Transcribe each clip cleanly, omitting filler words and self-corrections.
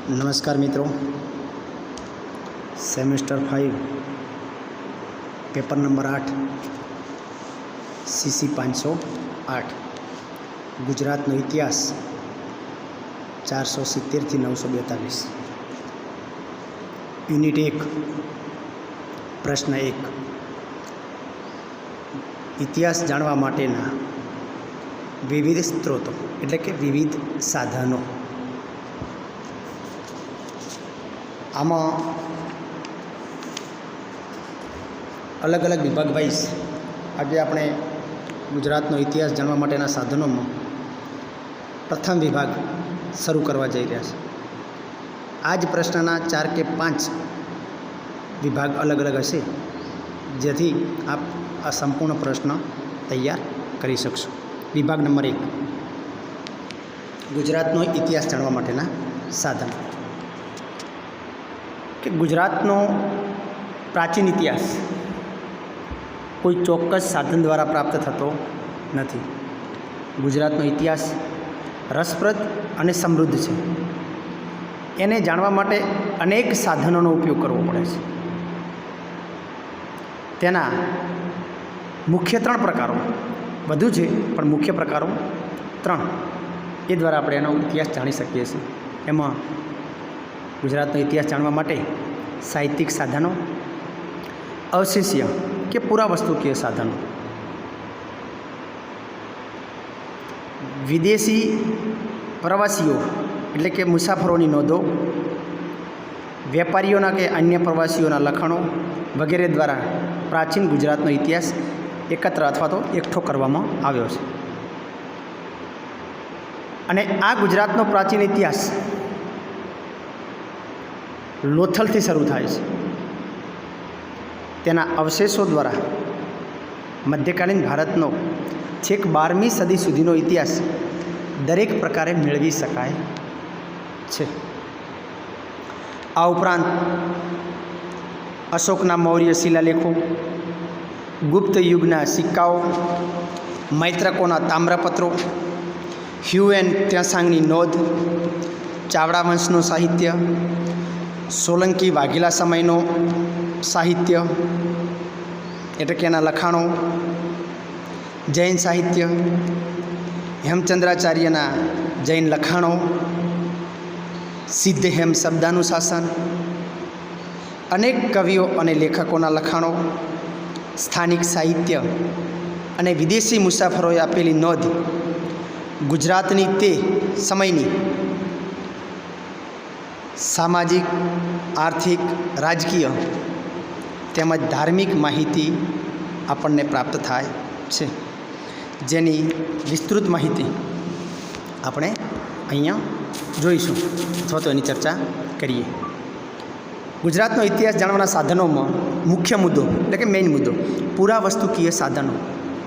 नमस्कार मित्रों, semester 5 paper number 8 CC 508 Gujarat नो इतिहास 470 થી 942 यूनिट 1 प्रश्न 1 इतिहास जाणवा माटेना विविध स्त्रोतो एटले के विविध साधनों। आमा अलग अलग विभाग वाइज आज આપણે ગુજરાતનો ઇતિહાસ જાણવા માટેના સાધનોમાં પ્રથમ વિભાગ શરૂ કરવા જઈ રહ્યા છે। આ જ પ્રશ્નના 4 કે 5 વિભાગ અલગ અલગ હશે, જેથી આપ આ સંપૂર્ણ પ્રશ્ન તૈયાર કરી શકશો। વિભાગ નંબર 1 ગુજરાતનો ઇતિહાસ જાણવા માટેના સાધન। કે ગુજરાતનો પ્રાચીન ઇતિહાસ કોઈ ચોક્કસ સાધન દ્વારા પ્રાપ્ત થતો નથી। ગુજરાતનો ઇતિહાસ રસપ્રદ અને સમૃદ્ધ છે। એને જાણવા માટે અનેક સાધનોનો ઉપયોગ કરવો પડે છે। તેના મુખ્ય 3 પ્રકારો, વધુ છે પણ મુખ્ય પ્રકારો 3, એ દ્વારા આપણે એનો ઇતિહાસ જાણી શકીએ છીએ। એમાં ગુજરાતનો ઇતિહાસ જાણવા માટે સાહિત્યિક સાધનો, અવશેષીય કે પુરાવસ્તુકીય સાધનો, વિદેશી પ્રવાસીઓ એટલે કે મુસાફરોની નોંધો, વેપારીઓના કે અન્ય પ્રવાસીઓના લખાણો વગેરે દ્વારા પ્રાચીન ગુજરાતનો ઇતિહાસ એકત્ર અથવા તો એકઠો કરવામાં આવ્યો છે। અને આ ગુજરાતનો પ્રાચીન ઇતિહાસ લોથલથી શરૂ થાય છે। તેના અવશેષો દ્વારા મધ્યકાલીન ભારતનો છેક 12મી સદી સુધીનો ઇતિહાસ દરેક પ્રકારે મેળવી શકાય છે। આ ઉપરાંત અશોકના મૌર્ય શિલાલેખો, ગુપ્ત યુગના સિક્કાઓ, મૈત્રકોના તામ્રપત્રો, હ્યુએન ત્યાંસાંગની નોંધ, ચાવડા વંશનું સાહિત્ય, સોલંકી વાઘેલા સમયનો સાહિત્ય એટલે કે એના લખાણો, જૈન સાહિત્ય, હેમચંદ્રાચાર્યના જૈન લખાણો, સિદ્ધ હેમ શબ્દાનુશાસન, અનેક કવિઓ અને લેખકોના લખાણો, સ્થાનિક સાહિત્ય અને વિદેશી મુસાફરોએ આપેલી નોંધ ગુજરાતની તે સમયની સામાજિક, આર્થિક, રાજકીય તેમજ ધાર્મિક માહિતી આપણને પ્રાપ્ત થાય છે, જેની વિસ્તૃત માહિતી આપણે અહીંયા જોઈશું અથવા તો એની ચર્ચા કરીએ। ગુજરાતનો ઇતિહાસ જાણવાના સાધનોમાં મુખ્ય મુદ્દો એટલે કે મેઇન મુદ્દો પુરાવસ્તુકીય સાધનો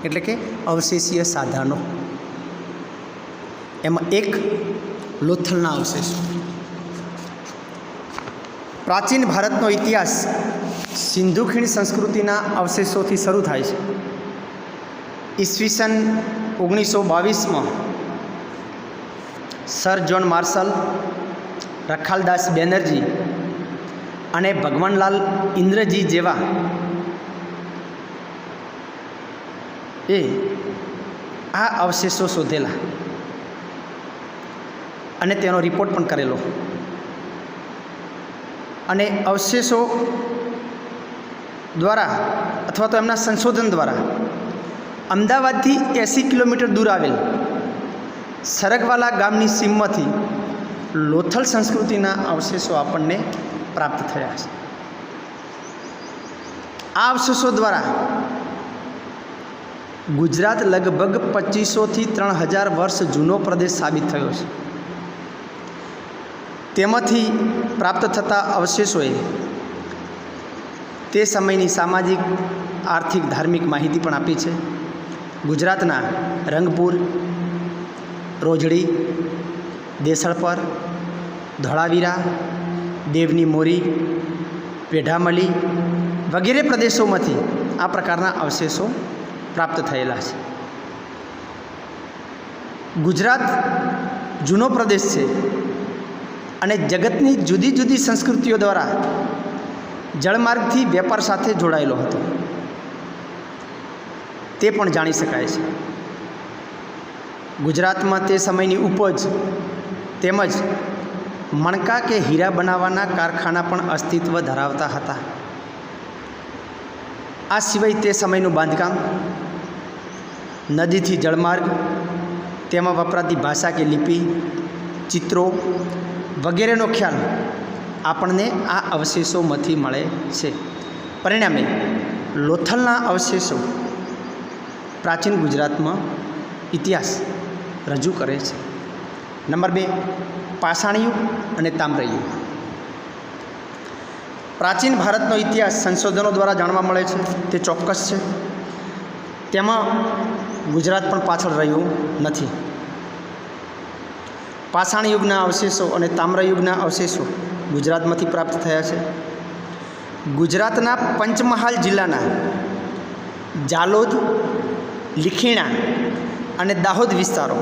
એટલે કે અવશેષીય સાધનો। એમાં એક લોથલના અવશેષો। પ્રાચીન ભારતનો ઇતિહાસ સિંધુ ખીણ સંસ્કૃતિના અવશેષોથી શરૂ થાય છે। ઈસવીસન 1922માં sir John marshal, Rakhaldas Banerjee અને ભગવાનલાલ ઇન્દ્રજી જેવા આ અવશેષો શોધેલા અને તેનો રિપોર્ટ પણ કરેલો। અને અવશેષો દ્વારા અથવા તો એમના સંશોધન દ્વારા અમદાવાદથી 80 કિલોમીટર દૂર આવેલ સરગવાલા ગામની સીમમાંથી લોથલ સંસ્કૃતિના અવશેષો આપણને પ્રાપ્ત થયા છે। આ અવશેષો દ્વારા ગુજરાત લગભગ 2500થી 3000 વર્ષ જૂનો પ્રદેશ સાબિત થયો છે। તેમાંથી પ્રાપ્ત થતા અવશેષોએ તે સમયની સામાજિક, આર્થિક, ધાર્મિક માહિતી પણ આપી છે। ગુજરાતના રંગપુર, રોજડી, દેસળપર, ધોળાવીરા, દેવની મોરી, પેઢામલી વગેરે પ્રદેશોમાંથી આ પ્રકારના અવશેષો પ્રાપ્ત થયેલા છે। ગુજરાત જૂનો પ્રદેશ છે, અને જગતની જુદી જુદી સંસ્કૃતિઓ દ્વારા જળમાર્ગથી વેપાર સાથે જોડાયેલો હતો તે પણ જાણી શકાય છે. ગુજરાતમાં તે સમયની ઉપજ તેમજ મણકા કે હીરા બનાવવાના કારખાના પણ અસ્તિત્વ ધરાવતા હતા. આ સિવાય તે સમયનું બાંધકામ, નદીથી જળમાર્ગ, તેમાં વપરાતી ભાષા કે લિપિ, ચિત્રો વગેરેનો ખ્યાલ આપણને આ અવશેષોમાંથી મળે છે. પરિણામે લોથલના અવશેષો પ્રાચીન ગુજરાતમાં ઇતિહાસ રજૂ કરે છે. નંબર 2, પાષાણયુગ અને તામ્રયુગ. પ્રાચીન ભારતનો ઇતિહાસ સંશોધનો દ્વારા જાણવા મળે છે, તે ચોક્કસ છે. તેમાં ગુજરાત પણ પાછળ રહ્યું નથી. પાષાણયુગના અવશેષો અને તામ્રયુગના અવશેષો ગુજરાતમાંથી પ્રાપ્ત થયા છે. ગુજરાતના પંચમહાલ જિલ્લાના જાલોદ, લીખીણા અને દાહોદ વિસ્તારો,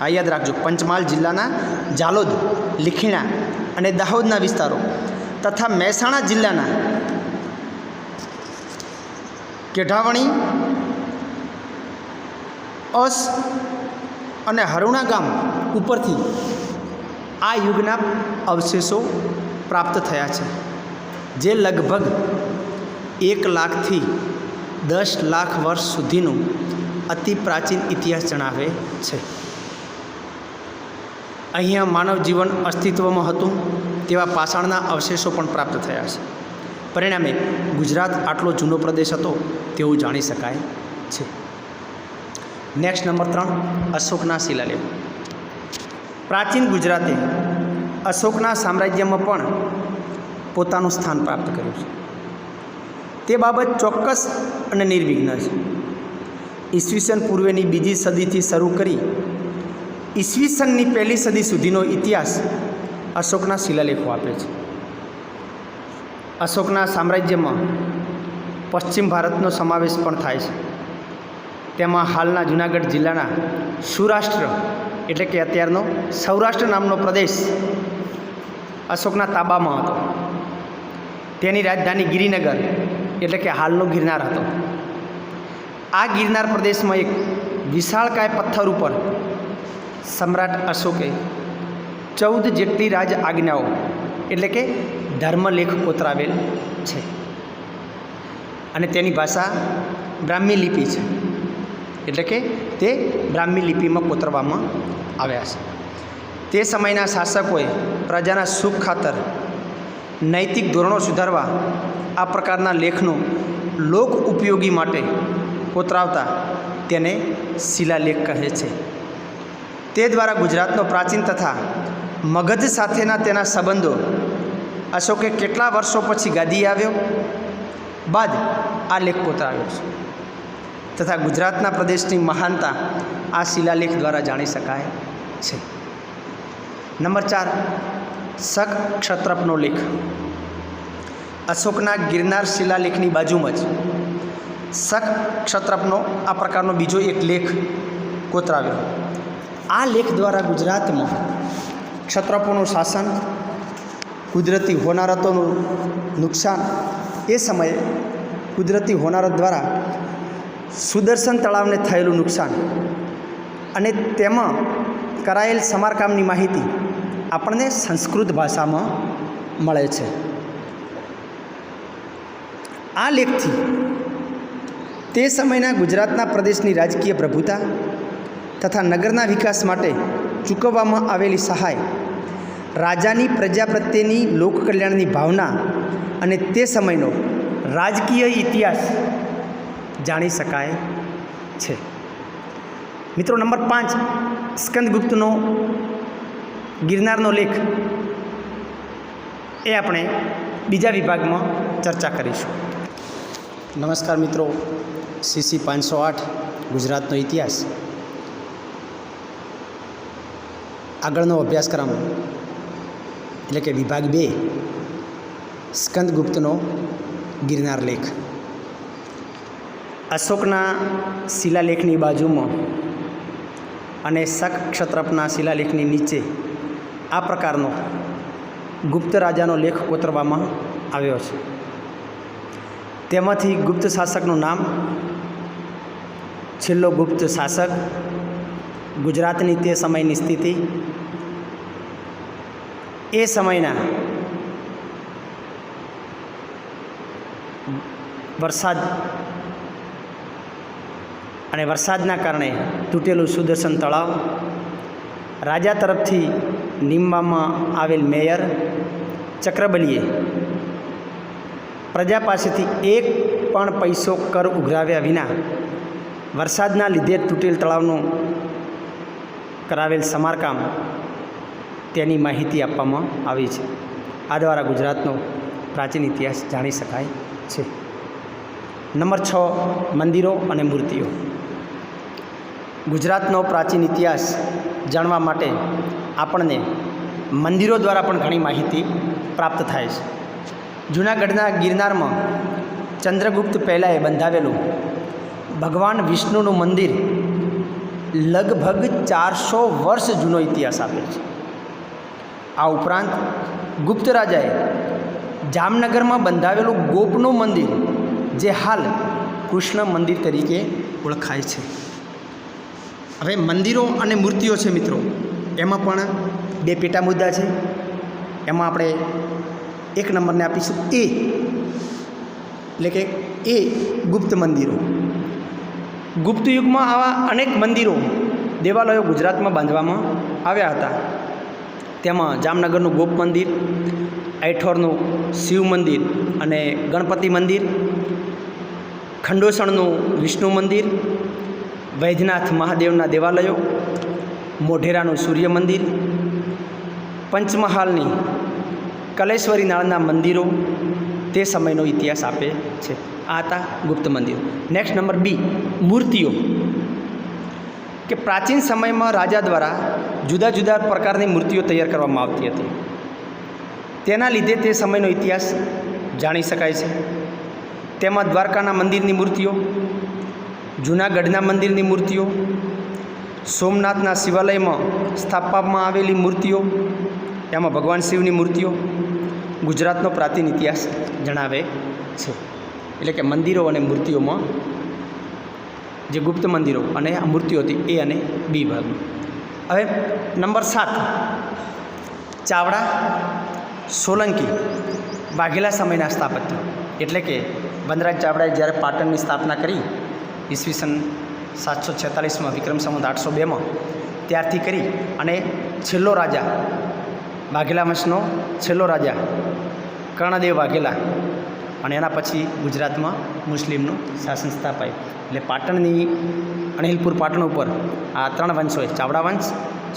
આ યાદ રાખજો, પંચમહાલ જિલ્લાના જાલોદ, લીખીણા અને દાહોદના વિસ્તારો તથા મહેસાણા જિલ્લાના કેઢાવણી, અસ અને હરુણા ગામ ઉપરથી આ યુગના અવશેષો પ્રાપ્ત થયા છે, જે લગભગ 1 લાખથી 10 લાખ વર્ષ સુધીનું અતિ પ્રાચીન ઇતિહાસ જણાવે છે. અહીંયા માનવ જીવન અસ્તિત્વમાં હતું તેવા પાષાણના અવશેષો પણ પ્રાપ્ત થયા છે. પરિણામે ગુજરાત આટલો જૂનો પ્રદેશ હતો તેવું જાણી શકાય છે. નેક્સ્ટ નંબર 3, અશોકના શિલાલેખ. પ્રાચીન ગુજરાતે અશોકના સામ્રાજ્યમાં પણ પોતાનું સ્થાન પ્રાપ્ત કર્યું છે. તે બાબત ચોક્કસ અને નિર્વિઘ્ન છે. ઈસવીસન પૂર્વેની 2જી સદીથી શરૂ કરી ઈસવીસનની 1લી સદી સુધીનો ઇતિહાસ અશોકના શિલાલેખો આપે છે. અશોકના સામ્રાજ્યમાં પશ્ચિમ ભારતનો સમાવેશ પણ થાય છે. તેમાં હાલના જૂનાગઢ જિલ્લાના સૌરાષ્ટ્ર એટલે કે અત્યારનો સૌરાષ્ટ્ર નામનો પ્રદેશ અશોકના તાબામાં હતો. તેની રાજધાની ગિરિનગર એટલે કે હાલનો ગિરનાર હતો. આ ગિરનાર પ્રદેશમાં એક વિશાળકાય પથ્થર ઉપર સમ્રાટ અશોકે 14 જેટલી રાજ આજ્ઞાઓ એટલે કે ધર્મલેખ કોતરાવેલ છે અને તેની ભાષા બ્રાહ્મી લિપિ છે, એટલે કે તે બ્રાહ્મી લિપિમાં કોતરવામાં આવ્યા છે. તે સમયના શાસકોએ પ્રજાના સુખ ખાતર નૈતિક ધોરણો સુધારવા આ પ્રકારના લેખનો લોક ઉપયોગી માટે કોતરાવતા તેને શિલાલેખ કહે છે. તે દ્વારા ગુજરાતનો પ્રાચીન તથા મગધ સાથેના તેના સંબંધો, અશોકે કેટલા વર્ષો પછી ગાદી આવ્યો બાદ આ લેખ કોતરાવ્યો છે તથા ગુજરાતના પ્રદેશની મહાનતા આ શિલાલેખ દ્વારા જાણી શકાય છે. નંબર 4, શક ક્ષત્રપનો લેખ. અશોકના ગિરનાર શિલાલેખની બાજુમાં જ શક ક્ષત્રપનો આ પ્રકારનો બીજો એક લેખ કોતરાવ્યો. આ લેખ દ્વારા ગુજરાતમાં ક્ષત્રપોનું શાસન, કુદરતી હોનારતોનું નુકસાન, એ સમયે કુદરતી હોનારત દ્વારા સુદર્શન તળાવને થયેલું નુકસાન અને તેમાં કરાયેલ સમારકામની માહિતી આપણને સંસ્કૃત ભાષામાં મળે છે. આ લેખથી તે સમયના ગુજરાતના પ્રદેશની રાજકીય પ્રભુતા તથા નગરના વિકાસ માટે ચૂકવવામાં આવેલી સહાય, રાજાની પ્રજા પ્રત્યેની લોકકલ્યાણની ભાવના અને તે સમયનો રાજકીય ઇતિહાસ જાણી શકાય છે. મિત્રો, નંબર 5, સ્કંદગુપ્તનો ગિરનારનો લેખ, એ આપણે બીજા વિભાગમાં ચર્ચા કરીશું. નમસ્કાર મિત્રો, CC 508 ગુજરાતનો ઇતિહાસ આગળનો અભ્યાસક્રમ એટલે કે વિભાગ 2, સ્કંદગુપ્તનો ગિરનાર લેખ. અશોકના શિલાલેખની બાજુમાં અને શક ક્ષત્રપના શિલાલેખની નીચે આ પ્રકારનો ગુપ્ત રાજાનો લેખ કોતરવામાં આવ્યો છે. તેમાંથી ગુપ્ત શાસકનું નામ, છેલ્લો ગુપ્ત શાસક, ગુજરાતની તે સમયની સ્થિતિ, એ સમયના વરસાદ અને વરસાદના કારણે તૂટેલું સુદર્શન તળાવ, રાજા તરફથી નીમવામાં આવેલ મેયર ચક્રબલીએ પ્રજા પાસેથી એક પણ પૈસો કર ઉઘરાવ્યા વિના વરસાદના લીધે તૂટેલ તળાવનું કરાવેલ સમારકામ, તેની માહિતી આપવામાં આવી છે. આ દ્વારા ગુજરાતનો પ્રાચીન ઇતિહાસ જાણી શકાય છે. નંબર 6, મંદિરો અને મૂર્તિઓ. ગુજરાતનો પ્રાચીન ઇતિહાસ જાણવા માટે આપણને મંદિરો દ્વારા પણ ઘણી માહિતી પ્રાપ્ત થાય છે. જૂનાગઢના ગિરનારમાં ચંદ્રગુપ્ત પહેલાંએ બંધાવેલું ભગવાન વિષ્ણુનું મંદિર લગભગ 400 વર્ષ જૂનો ઇતિહાસ આપે છે. આ ઉપરાંત ગુપ્ત રાજાએ જામનગરમાં બંધાવેલું ગોપનું મંદિર, જે હાલ કૃષ્ણ મંદિર તરીકે ઓળખાય છે. હવે મંદિરો અને મૂર્તિઓ છે મિત્રો, એમાં પણ 2 પેટા મુદ્દા છે. એમાં આપણે 1 નંબરને આપીશું એ, એટલે કે એ ગુપ્ત મંદિરો. ગુપ્ત યુગમાં આવા અનેક મંદિરો, દેવાલયો ગુજરાતમાં બાંધવામાં આવ્યા હતા. તેમાં જામનગરનું ગોપ મંદિર, ઐઠોરનું શિવ મંદિર અને ગણપતિ મંદિર, ખંડોસણનું વિષ્ણુ મંદિર, વૈદ્યનાથ મહાદેવના દેવાલયો, મોઢેરાનું સૂર્ય મંદિર, પંચમહાલની કલેશ્વરી નાળના મંદિરો તે સમયનો ઇતિહાસ આપે છે. આ હતા ગુપ્ત મંદિરો. નેક્સ્ટ નંબર બી, મૂર્તિઓ. કે પ્રાચીન સમયમાં રાજા દ્વારા જુદા જુદા પ્રકારની મૂર્તિઓ તૈયાર કરવામાં આવતી હતી. તેના લીધે તે સમયનો ઇતિહાસ જાણી શકાય છે. તેમાં દ્વારકાના મંદિરની મૂર્તિઓ, જૂનાગઢના મંદિરની મૂર્તિઓ, સોમનાથના શિવાલયમાં સ્થાપવામાં આવેલી મૂર્તિઓ, એમાં ભગવાન શિવની મૂર્તિઓ ગુજરાતનો પ્રાચીન ઇતિહાસ જણાવે છે. એટલે કે મંદિરો અને મૂર્તિઓમાં જે ગુપ્ત મંદિરો અને આ મૂર્તિઓ હતી એ અને બી ભાગમાં. હવે નંબર 7, ચાવડા, સોલંકી, વાઘેલા સમયના સ્થાપત્ય. એટલે કે વનરાજ ચાવડાએ જ્યારે પાટણની સ્થાપના કરી ઈસવીસન 746માં વિક્રમ સંવત 802માં, ત્યારથી કરી અને છેલ્લો રાજા, વાઘેલા વંશનો છેલ્લો રાજા કર્ણદેવ વાઘેલા, અને એના પછી ગુજરાતમાં મુસ્લિમનું શાસન સ્થાપાયું. એટલે પાટણની અણહિલપુર પાટણ ઉપર આ 3 વંશોએ, ચાવડા વંશ,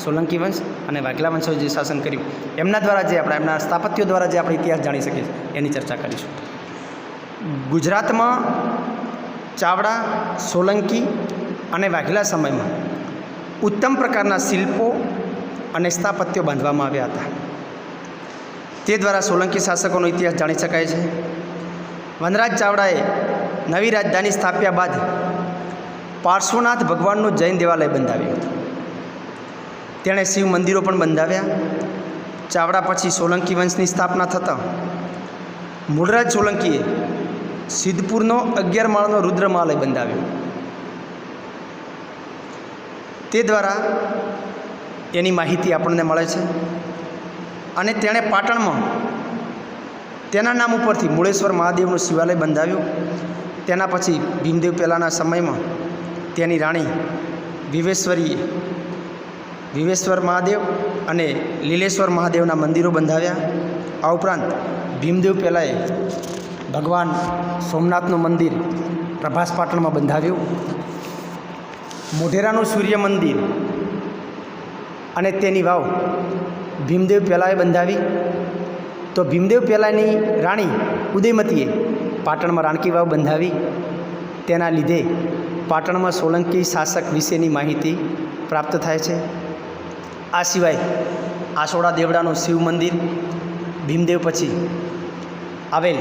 સોલંકી વંશ અને વાઘેલા વંશોએ જે શાસન કર્યું, એમના દ્વારા જે આપણે એમના સ્થાપત્યો દ્વારા જે આપણે ઇતિહાસ જાણી શકીએ એની ચર્ચા કરીશું. ગુજરાતમાં ચાવડા, સોલંકી અને વાઘેલા સમયમાં ઉત્તમ પ્રકારના શિલ્પો અને સ્થાપત્યો બાંધવામાં આવ્યા હતા. તે દ્વારા સોલંકી શાસકોનો ઇતિહાસ જાણી શકાય છે. વનરાજ ચાવડાએ નવી રાજધાની સ્થાપ્યા બાદ પાર્શ્વનાથ ભગવાનનું જૈન દેવાલય બંધાવ્યું હતું. તેણે શિવ મંદિરો પણ બંધાવ્યા. ચાવડા પછી સોલંકી વંશની સ્થાપના થતાં મૂળરાજ સોલંકીએ સિદ્ધપુરનો 11 માળનો રુદ્રમાલય બંધાવ્યો. તે દ્વારા એની માહિતી આપણને મળે છે. અને તેણે પાટણમાં તેના નામ ઉપરથી મૂળેશ્વર મહાદેવનું શિવાલય બંધાવ્યું. તેના પછી ભીમદેવ પહેલાંના સમયમાં તેની રાણી વિવેશ્વર મહાદેવ અને લીલેશ્વર મહાદેવના મંદિરો બંધાવ્યા. આ ઉપરાંત ભીમદેવ પહેલાંએ ભગવાન સોમનાથનું મંદિર પ્રભાસ પાટણમાં બંધાવ્યું. મોઢેરાનું સૂર્ય મંદિર અને તેની વાવ ભીમદેવ પહેલાંએ બંધાવી. તો ભીમદેવ પહેલાંની રાણી ઉદયમતીએ પાટણમાં રાણકી વાવ બંધાવી. તેના લીધે પાટણમાં સોલંકી શાસક વિશેની માહિતી પ્રાપ્ત થાય છે. આ સિવાય આસોડા દેવડાનું શિવ મંદિર, ભીમદેવ પછી આવેલ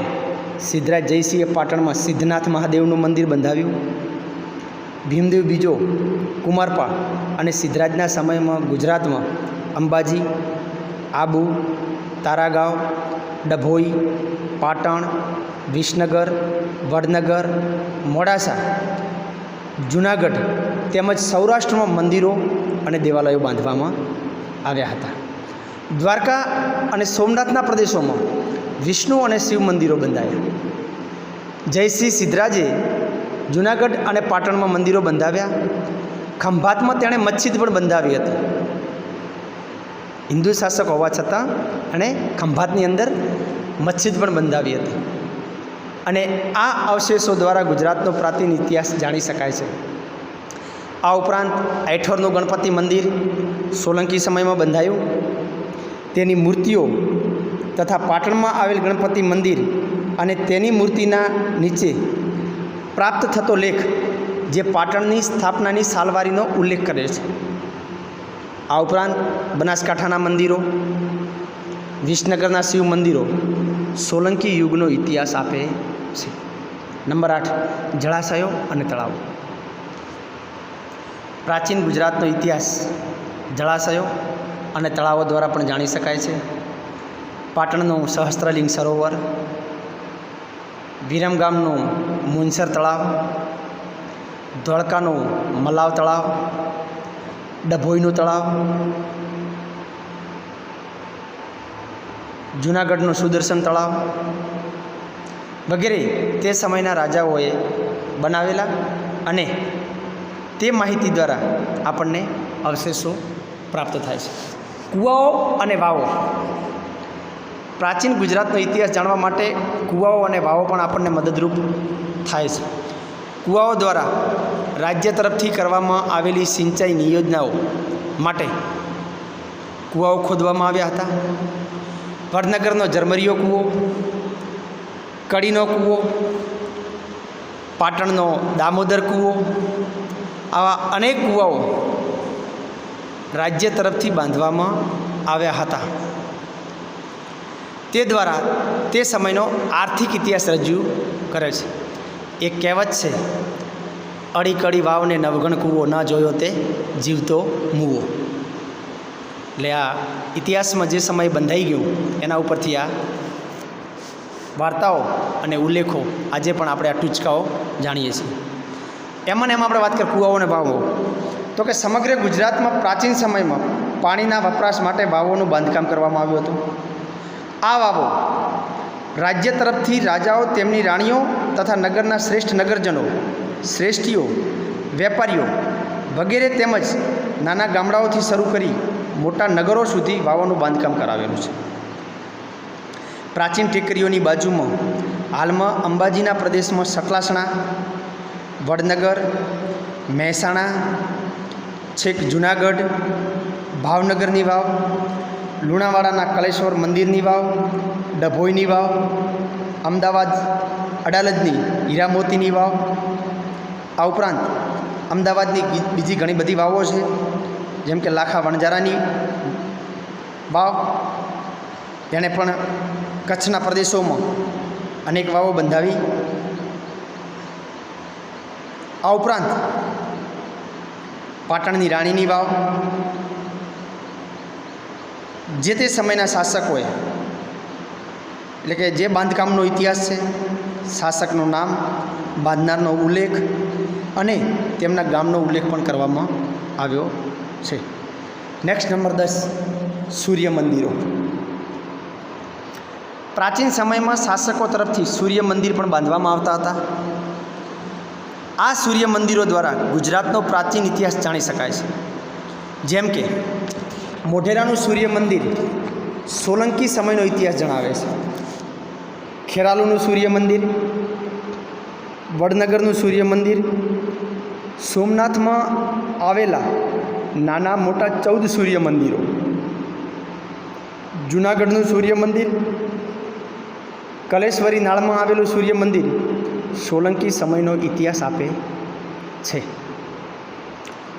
સિદ્ધરાજ જયસિંહે પાટણમાં સિદ્ધનાથ મહાદેવનું મંદિર બંધાવ્યું. ભીમદેવ બીજો કુમારપાળ અને સિદ્ધરાજના સમયમાં ગુજરાતમાં અંબાજી, આબુ, તારાગાંવ, ડભોઈ, પાટણ, વિસનગર, વડનગર, મોડાસા, જૂનાગઢ તેમજ સૌરાષ્ટ્રમાં મંદિરો અને દેવાલયો બાંધવામાં આવ્યા હતા. દ્વારકા અને સોમનાથના પ્રદેશોમાં વિષ્ણુ અને શિવ મંદિરો બંધાયા. જયસિંહ સિદ્ધરાજે જૂનાગઢ અને પાટણમાં મંદિરો બંધાવ્યા. ખંભાતમાં તેણે મસ્જિદ પણ બંધાવી હતી. હિન્દુ શાસક હોવા છતાં એણે ખંભાતની અંદર મસ્જિદ પણ બંધાવી હતી. અને આ અવશેષો દ્વારા ગુજરાતનો પ્રાચીન ઇતિહાસ જાણી શકાય છે. આ ઉપરાંત ઐઠોરનું ગણપતિ મંદિર સોલંકી સમયમાં બંધાયું. તેની મૂર્તિઓ તથા પાટણમાં આવેલ ગણપતિ મંદિર અને તેની મૂર્તિના નીચે પ્રાપ્ત થતો લેખ જે પાટણની સ્થાપનાની સાલવારીનો ઉલ્લેખ કરે છે. આ ઉપરાંત બનાસકાંઠાના મંદિરો, વિસનગરના શિવ મંદિરો સોલંકી યુગનો ઇતિહાસ આપે છે. નંબર 8, જળાશયો અને તળાવો. પ્રાચીન ગુજરાતનો ઇતિહાસ જળાશયો અને તળાવો દ્વારા પણ જાણી શકાય છે. પાટણનું સહસ્ત્રલિંગ સરોવર, વિરમગામનું મુનસર તળાવ, ધોળકાનું મલાવ તળાવ, ડભોઈનું તળાવ, જૂનાગઢનું સુદર્શન તળાવ વગેરે તે સમયના રાજાઓએ બનાવેલા અને તે માહિતી દ્વારા આપણને અવશેષો પ્રાપ્ત થાય છે. કૂવાઓ અને વાવો. પ્રાચીન ગુજરાતનો ઇતિહાસ જાણવા માટે કૂવાઓ અને વાવો પણ આપણને મદદરૂપ થાય છે. કૂવાઓ દ્વારા રાજ્ય તરફથી કરવામાં આવેલી સિંચાઈની યોજનાઓ માટે કૂવાઓ ખોદવામાં આવ્યા હતા. વડનગરનો ઝરમરીયો કૂવો, કડીનો કૂવો, પાટણનો દામોદર કૂવો, આવા અનેક કૂવાઓ રાજ્ય તરફથી બાંધવામાં આવ્યા હતા. તે દ્વારા તે સમયનો આર્થિક ઇતિહાસ રજૂ કરે છે. એક કહેવત છે, અડી કડી વાવને નવગણ કૂવો, ન જોયો તે જીવતો મૂવો. એટલે આ ઇતિહાસમાં જે સમય બંધાઈ ગયું એના ઉપરથી આ વાર્તાઓ અને ઉલ્લેખો આજે પણ આપણે આ ટૂચકાઓ જાણીએ છીએ. એમાં એમાં આપણે વાત કરીએ કૂવાઓ અને વાવો, તો કે સમગ્ર ગુજરાતમાં પ્રાચીન સમયમાં પાણીના વપરાશ માટે વાવોનું બાંધકામ કરવામાં આવ્યું હતું. આ વાવો રાજ્ય તરફથી રાજાઓ, તેમની રાણીઓ તથા નગરના શ્રેષ્ઠ નગરજનો, શ્રેષ્ઠીઓ, વેપારીઓ વગેરે તેમજ નાના ગામડાઓથી શરૂ કરી મોટા નગરો સુધી વાવોનું બાંધકામ કરાવેલું છે. પ્રાચીન ટેકરીઓની બાજુમાં હાલમાં અંબાજીના પ્રદેશમાં સતલાસણા, વડનગર, મહેસાણા, છેક જૂનાગઢ, ભાવનગરની વાવ, લુણાવાડાના કલેશ્વર મંદિરની વાવ, ડભોઈની વાવ, અમદાવાદ અડાલજની હીરામોતીની વાવ, આ ઉપરાંત અમદાવાદની બીજી ઘણી બધી વાવો છે, જેમ કે લાખા વણજારાની વાવ, જેણે પણ કચ્છના પ્રદેશોમાં અનેક વાવો બંધાવી. આ ઉપરાંત પાટણની રાણીની વાવ, જે તે સમયના શાસકોએ, એટલે કે જે બાંધકામનો ઇતિહાસ છે, શાસકનું નામ, બાંધનારનો ઉલ્લેખ અને તેમના ગામનો ઉલ્લેખ પણ કરવામાં આવ્યો છે. નેક્સ્ટ નંબર 10, સૂર્ય મંદિરો. પ્રાચીન સમયમાં શાસકો તરફથી સૂર્ય મંદિર પણ બાંધવામાં આવતા હતા. આ સૂર્ય મંદિરો દ્વારા ગુજરાતનો પ્રાચીન ઇતિહાસ જાણી શકાય છે. જેમ કે મોઢેરાનું સૂર્ય મંદિર સોલંકી સમયનો ઇતિહાસ જણાવે છે. ખેરાલુનું સૂર્ય મંદિર, વડનગરનું સૂર્ય મંદિર, સોમનાથમાં આવેલા નાના મોટા 14 સૂર્ય મંદિરો, જૂનાગઢનું સૂર્ય મંદિર, કલેશ્વરી નાળમાં આવેલું સૂર્ય મંદિર સોલંકી સમયનો ઇતિહાસ આપે છે.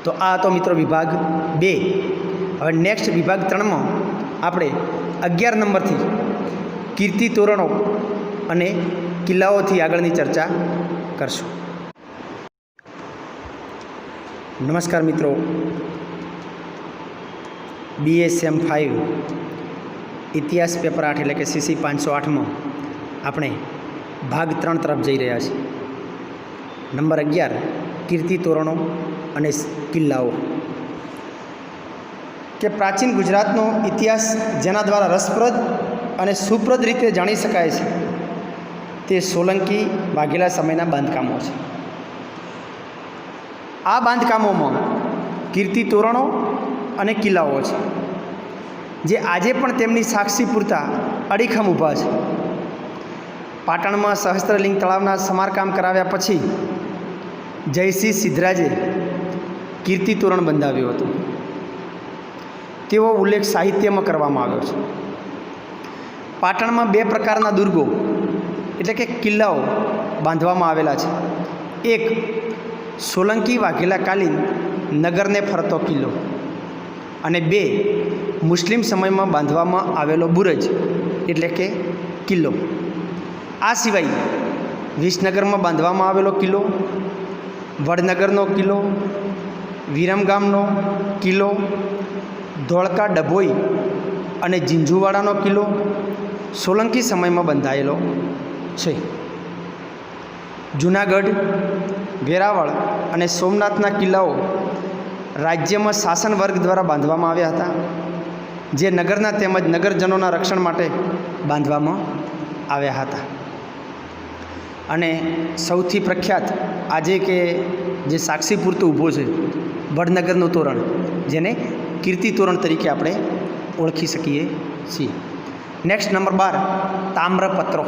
તો આ તો મિત્રો વિભાગ 2. હવે નેક્સ્ટ વિભાગ 3માં આપણે 11 નંબરથી કીર્તિ તોરણો અને કિલ્લાઓથી આગળની ચર્ચા કરશું. નમસ્કાર મિત્રો, BSM 5 ઇતિહાસ પેપર 8 એટલે કે CC 508માં આપણે ભાગ 3 તરફ જઈ રહ્યા છીએ. નંબર 11 કીર્તિ તોરણો અને કિલ્લાઓ. કે પ્રાચીન ગુજરાતનો ઇતિહાસ જેના દ્વારા રસપ્રદ અને સુપ્રદ રીતે જાણી શકાય છે તે સોલંકી વાઘેલા સમયના બાંધકામો છે. આ બાંધકામોમાં કીર્તિ તોરણો અને કિલ્લાઓ છે જે આજે પણ તેમની સાક્ષી પૂરતા અડીખમ ઊભા છે. પાટણમાં સહસ્ત્રલિંગ તળાવના સમારકામ કરાવ્યા પછી જયસિંહ સિદ્ધરાજે કીર્તિ તોરણ બંધાવ્યું હતું. તેવો ઉલ્લેખ સાહિત્યમાં કરવામાં આવ્યો છે. પાટણમાં 2 પ્રકારના દુર્ગો એટલે કે કિલ્લાઓ બાંધવામાં આવેલા છે. એક સોલંકી વાઘેલા કાલીન નગરને ફરતો કિલ્લો અને 2 મુસ્લિમ સમયમાં બાંધવામાં આવેલો બુરજ એટલે કે કિલ્લો. આ સિવાય વિસનગરમાં બાંધવામાં આવેલો કિલ્લો, વડનગરનો કિલ્લો, વિરમગામનો કિલ્લો, ધોળકા ડભોઈ અને ઝીંઝુવાડાનો કિલ્લો સોલંકી સમયમાં બંધાયેલો છે. જૂનાગઢ, વેરાવળ અને સોમનાથના કિલ્લાઓ રાજ્યમાં શાસન વર્ગ દ્વારા બાંધવામાં આવ્યા હતા, જે નગરના તેમજ નગરજનોના રક્ષણ માટે બાંધવામાં આવ્યા હતા. અને સૌથી પ્રખ્યાત આજે કે જે સાક્ષી પૂરતું ઊભો છે વડનગરનું તોરણ, જેને કીર્તિ તોરણ તરીકે આપણે ઓળખી શકીએ છીએ. Next number 12 તામ્રપત્રો.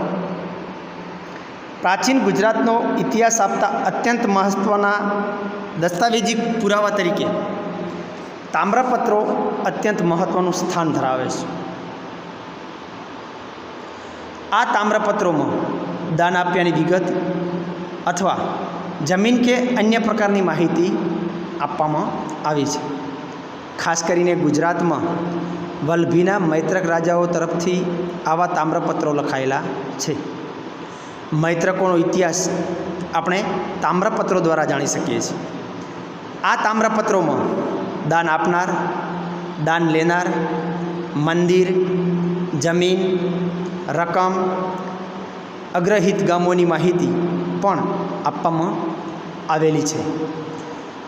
પ્રાચીન ગુજરાતનો ઇતિહાસ આપતા અત્યંત મહત્ત્વના દસ્તાવેજી પુરાવા તરીકે તામ્રપત્રો અત્યંત મહત્ત્વનું સ્થાન ધરાવે છે. આ તામ્રપત્રોમાં દાન આપ્યાની વિગત અથવા જમીન કે અન્ય પ્રકારની માહિતી આપવામાં આવી છે. ખાસ કરીને ગુજરાતમાં વલ્લભીના મૈત્રક રાજાઓ તરફથી આવા તામ્રપત્રો લખાયેલા છે. મૈત્રકોનો ઇતિહાસ આપણે તામ્રપત્રો દ્વારા જાણી શકીએ છીએ. આ તામ્રપત્રોમાં દાન આપનાર, દાન લેનાર, મંદિર, જમીન, રકમ, અગ્રહિત ગામોની માહિતી પણ આપવામાં આવેલી છે.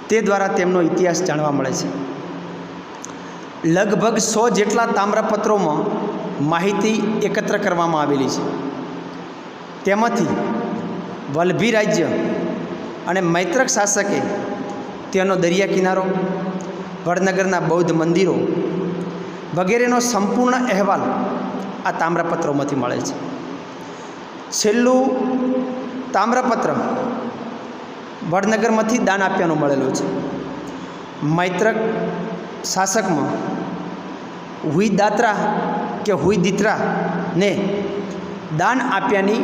તે દ્વારા તેમનો ઇતિહાસ જાણવા મળે છે. લગભગ 100 જેટલા તામ્રપત્રોમાં માહિતી એકત્ર કરવામાં આવેલી છે. તેમાંથી વલ્લભી રાજ્ય અને મૈત્રક શાસકે તેનો દરિયા કિનારો, વડનગરના બૌદ્ધ મંદિરો વગેરેનો સંપૂર્ણ અહેવાલ આ તામ્રપત્રોમાંથી મળે છે. છેલ્લું તામ્રપત્ર વડનગરમાંથી દાન આપ્યાનું મળેલું છે. મૈત્રક શાસકમાં હુઈ દાત્રા કે હુઈ દીત્રા ને દાન આપ્યાની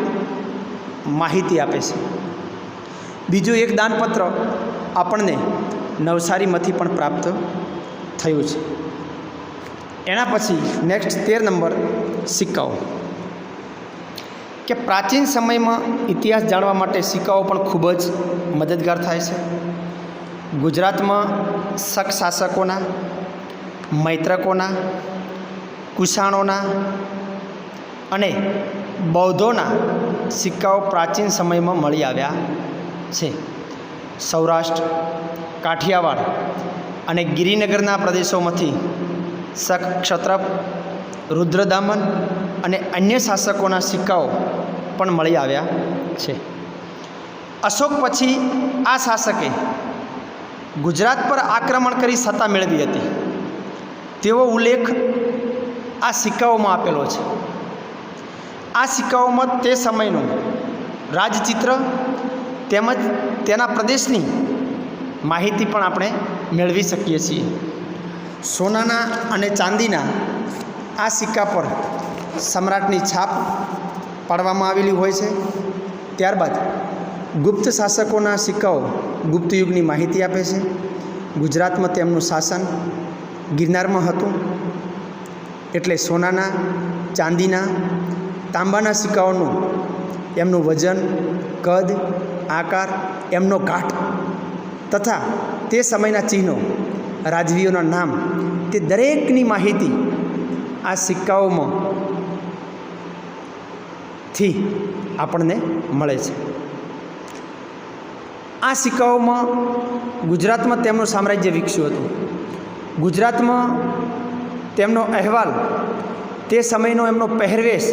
માહિતી આપે છે. બીજું એક દાનપત્ર આપણને નવસારીમાંથી પણ પ્રાપ્ત થયું છે. એના પછી નેક્સ્ટ 13 નંબર સિક્કાઓ. કે પ્રાચીન સમયમાં ઇતિહાસ જાણવા માટે સિક્કાઓ પણ ખૂબ જ મદદગાર થાય છે. ગુજરાતમાં શક શાસકોના, મૈત્રકોના, કુષાણોના અને બૌદ્ધોના સિક્કાઓ પ્રાચીન સમયમાં મળી આવ્યા છે. સૌરાષ્ટ્ર, કાઠિયાવાડ અને ગિરિનગરના પ્રદેશોમાંથી શક ક્ષત્રપ, રુદ્રદામન અને અન્ય શાસકોના સિક્કાઓ પણ મળી આવ્યા છે. અશોક પછી આ શાસકે ગુજરાત પર આક્રમણ કરી સત્તા મેળવી હતી તેવો ઉલ્લેખ આ સિક્કાઓમાં આપેલો છે. આ સિક્કાઓમાં તે સમયનું રાજચિત્ર તેમજ તેના પ્રદેશની માહિતી પણ આપણે મેળવી શકીએ છીએ. સોનાના અને ચાંદીના આ સિક્કા પર સમ્રાટની છાપ પાડવામાં આવેલી હોય છે. ત્યારબાદ ગુપ્ત શાસકોના સિક્કાઓ ગુપ્ત યુગની માહિતી આપે છે. ગુજરાતમાં તેમનું શાસન ગિરનારમાં હતું, એટલે સોનાના, ચાંદીના, તાંબાના સિક્કાઓનું એમનું વજન, કદ, આકાર, એમનો ઘાટ તથા તે સમયના ચિહ્નો, રાજવીઓના નામ, તે દરેકની માહિતી આ સિક્કાઓમાં થી આપણને મળે છે. આ સિક્કાઓમાં ગુજરાતમાં તેમનું સામ્રાજ્ય વિકસ્યું હતું. ગુજરાતમાં તેમનો અહેવાલ, તે સમયનો એમનો પહેરવેશ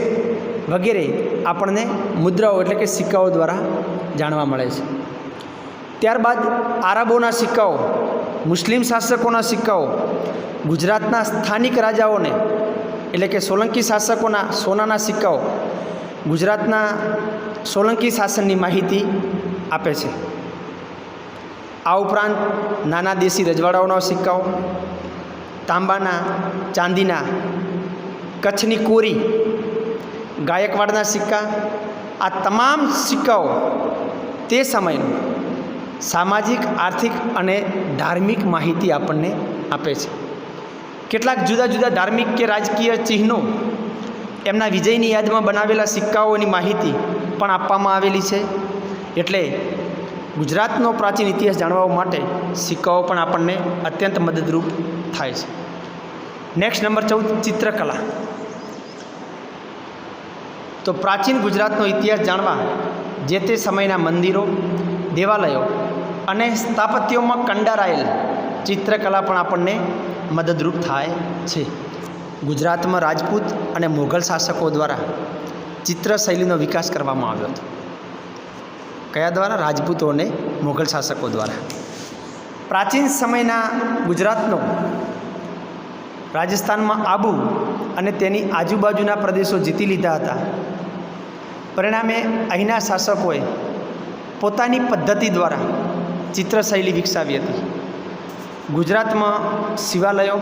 વગેરે આપણને મુદ્રાઓ એટલે કે સિક્કાઓ દ્વારા જાણવા મળે છે. ત્યારબાદ આરબોના સિક્કાઓ, મુસ્લિમ શાસકોના સિક્કાઓ, ગુજરાતના સ્થાનિક રાજાઓને એટલે કે સોલંકી શાસકોના સોનાના સિક્કાઓ ગુજરાતના સોલંકી શાસનની માહિતી આપે છે. આ ઉપરાંત નાના દેશી રજવાડાઓના સિક્કાઓ, તાંબાના, ચાંદીના, કચ્છની કોરી, ગાયકવાડના સિક્કા, આ તમામ સિક્કાઓ તે સમયનું સામાજિક, આર્થિક અને ધાર્મિક માહિતી આપણને આપે છે. કેટલાક જુદા જુદા ધાર્મિક કે રાજકીય ચિહ્નો, એમના વિજયની યાદમાં બનાવેલા સિક્કાઓની માહિતી પણ આપવામાં આવેલી છે. એટલે ગુજરાતનો પ્રાચીન ઇતિહાસ જાણવા માટે સિક્કાઓ પણ આપણને અત્યંત મદદરૂપ થાય છે. નેક્સ્ટ નંબર 14, ચિત્રકલા. તો પ્રાચીન ગુજરાતનો ઇતિહાસ જાણવા જે તે સમયના મંદિરો, દેવાલયો અને સ્થાપત્યોમાં કંડારાયેલ ચિત્રકલા પણ આપણને મદદરૂપ થાય છે. ગુજરાતમાં રાજપૂત અને મોગલ શાસકો દ્વારા ચિત્રશૈલીનો વિકાસ કરવામાં આવ્યો હતો. કયા દ્વારા? રાજપૂતો અને મોગલ શાસકો દ્વારા. પ્રાચીન સમયના ગુજરાતનો રાજસ્થાનમાં આબુ અને તેની આજુબાજુના પ્રદેશો જીતી લીધા હતા. પરિણામે અહીંના શાસકોએ પોતાની પદ્ધતિ દ્વારા ચિત્રશૈલી વિકસાવી હતી. ગુજરાતમાં શિવાલયો,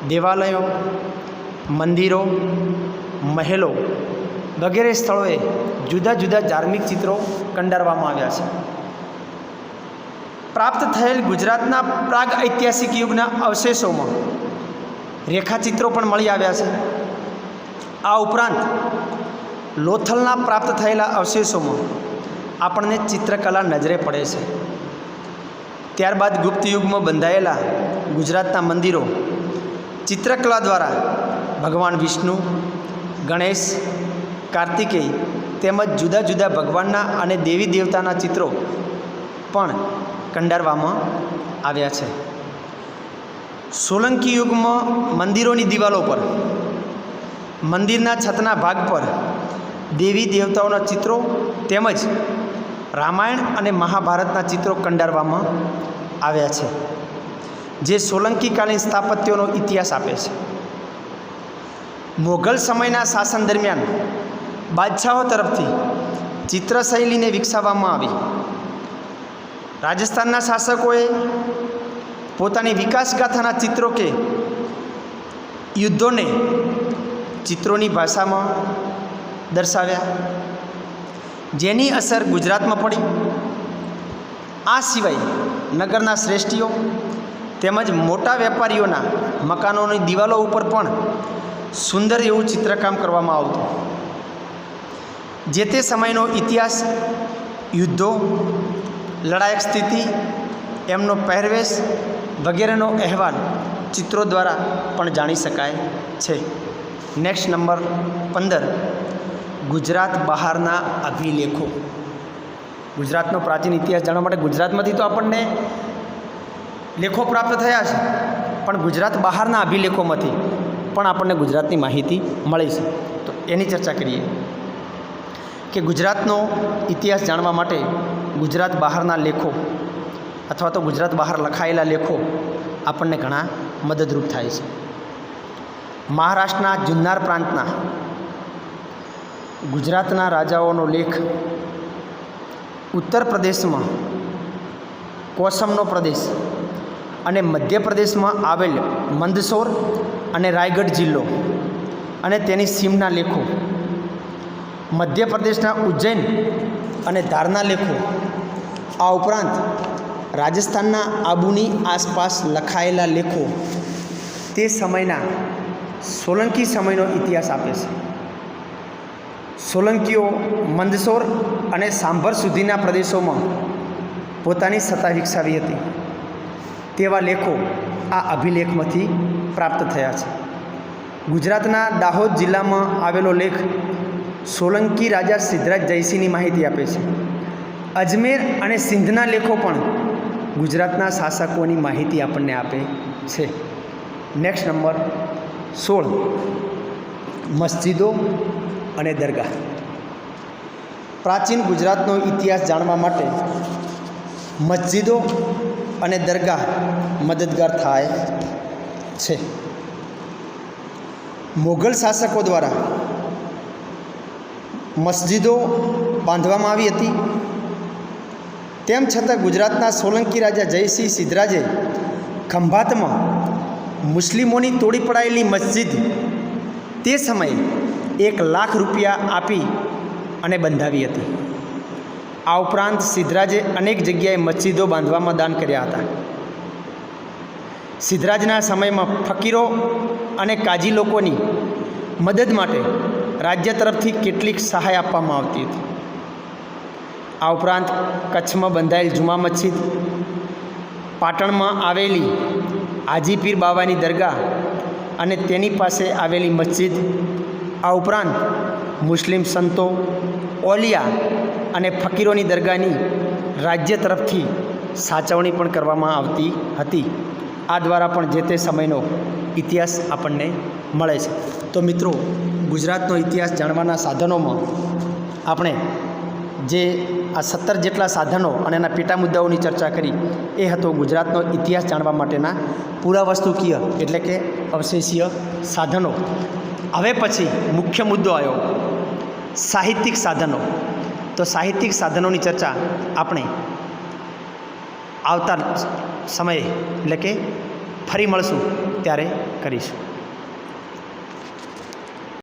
દેવાલયો, મંદિરો, મહેલો વગેરે સ્થળોએ જુદા જુદા ધાર્મિક ચિત્રો કંડારવામાં આવ્યા છે. પ્રાપ્ત થયેલ ગુજરાતના પ્રાગ ઐતિહાસિક યુગના અવશેષોમાં રેખાચિત્રો પણ મળી આવ્યા છે. આ ઉપરાંત લોથલના પ્રાપ્ત થયેલા અવશેષોમાં આપણને ચિત્રકલા નજરે પડે છે. ત્યારબાદ ગુપ્ત યુગમાં બંધાયેલા ગુજરાતના મંદિરો ચિત્રકલા દ્વારા ભગવાન વિષ્ણુ, ગણેશ, કાર્તિકેય તેમજ જુદા જુદા ભગવાનના અને દેવી દેવતાના ચિત્રો પણ કંડારવામાં આવ્યા છે. સોલંકી યુગમાં મંદિરોની દિવાલો પર, મંદિરના છતના ભાગ પર દેવી દેવતાઓના ચિત્રો તેમજ રામાયણ અને મહાભારતના ચિત્રો કંડારવામાં આવ્યા છે, જે સોલંકીકાલીન સ્થાપત્યોનો ઇતિહાસ આપે છે. મોગલ સમયના શાસન દરમિયાન બાદશાહો તરફથી ચિત્રશૈલીને વિકસાવવામાં આવી. રાજસ્થાનના શાસકોએ પોતાની વિકાસગાથાના ચિત્રો કે યુદ્ધોને ચિત્રોની ભાષામાં દર્શાવ્યા, જેની અસર ગુજરાતમાં પડી. આ સિવાય નગરના શ્રેષ્ઠીઓ તેમજ મોટા વેપારીઓના મકાનોની દિવાલો ઉપર પણ સુંદર એવું ચિત્રકામ કરવામાં આવતું. જે તે સમયનો ઇતિહાસ, યુદ્ધો, લડાયક સ્થિતિ, એમનો પહેરવેશ વગેરેનો અહેવાલ ચિત્રો દ્વારા પણ જાણી શકાય છે. નેક્સ્ટ નંબર 15, ગુજરાત બહારના અભિલેખો. ગુજરાતનો પ્રાચીન ઇતિહાસ જાણવા માટે ગુજરાતમાંથી તો આપણને લેખો પ્રાપ્ત થયા છે, પણ ગુજરાત બહારના અભિલેખોમાંથી પણ આપણને ગુજરાતની માહિતી મળી છે. તો એની ચર્ચા કરીએ કે ગુજરાતનો ઇતિહાસ જાણવા માટે ગુજરાત બહારના લેખો અથવા તો ગુજરાત બહાર લખાયેલા લેખો આપણને ઘણા મદદરૂપ થાય છે. મહારાષ્ટ્રના જુન્નાર પ્રાંતના ગુજરાતના રાજાઓનો લેખ, ઉત્તર પ્રદેશમાં કોસમનો પ્રદેશ અને મધ્યપ્રદેશમાં આવેલ મંદસૌર અને રાયગઢ જિલ્લો અને તેની સીમના લેખો, મધ્યપ્રદેશના ઉજ્જૈન અને ધારના લેખો, આ ઉપરાંત રાજસ્થાનના આબુની આસપાસ લખાયેલા લેખો તે સમયના સોલંકી સમયનો ઇતિહાસ આપે છે. સોલંકીઓ મંદસૌર અને સાંભર સુધીના પ્રદેશોમાં પોતાની સત્તા વિકસાવી હતી તેવા લેખો આ અભિલેખમાંથી પ્રાપ્ત થયા છે. ગુજરાતના દાહોદ જિલ્લામાં આવેલો લેખ સોલંકી રાજા સિદ્ધરાજ જયસિંહની માહિતી આપે છે. અજમેર અને સિંધના લેખો પણ ગુજરાતના શાસકોની માહિતી આપણને આપે છે. નેક્સ્ટ નંબર 16, મસ્જિદો અને દરગાહ. પ્રાચીન ગુજરાતનો ઇતિહાસ જાણવા માટે મસ્જિદો અને દરગાહ મદદગાર થાય છે. મોગલ શાસકો દ્વારા મસ્જિદો બાંધવામાં આવી હતી. તેમ છતાં ગુજરાતના સોલંકી રાજા જયસિંહ સિદ્ધરાજે ખંભાતમાં મુસ્લિમોની તોડી પડાયેલી મસ્જિદ તે સમયે 1 લાખ રૂપિયા આપી અને બંધાવી હતી. આ ઉપરાંત સિદ્ધરાજે અનેક જગ્યાએ મસ્જિદો બાંધવામાં દાન કર્યા હતા. સિદ્ધરાજના સમયમાં ફકીરો અને કાજી લોકોની મદદ માટે રાજ્ય તરફથી કેટલીક સહાય આપવામાં આવતી હતી. આ ઉપરાંત કચ્છમાં બંધાયેલ જુમા મસ્જિદ, પાટણમાં આવેલી હાજી પીર બાવાની દરગાહ અને તેની પાસે આવેલી મસ્જિદ, આ ઉપરાંત મુસ્લિમ સંતો, ઓલિયા અને ફકીરોની દરગાહની રાજ્ય તરફથી સાચવણી પણ કરવામાં આવતી હતી. આ દ્વારા પણ જે તે સમયનો ઇતિહાસ આપણને મળે છે. તો મિત્રો, ગુજરાતનો ઇતિહાસ જાણવાના સાધનોમાં આપણે જે આ 17 જેટલા સાધનો અને એના પેટા મુદ્દાઓની ચર્ચા કરી એ હતો ગુજરાતનો ઇતિહાસ જાણવા માટેના પુરાવસ્તુકીય એટલે કે અવશેષીય સાધનો. હવે પછી મુખ્ય મુદ્દો આવ્યો સાહિત્યિક સાધનો. તો સાહિત્યિક સાધનોની ચર્ચા આપણે આવતા સમયે એટલે કે ફરી મળશું ત્યારે કરીશું.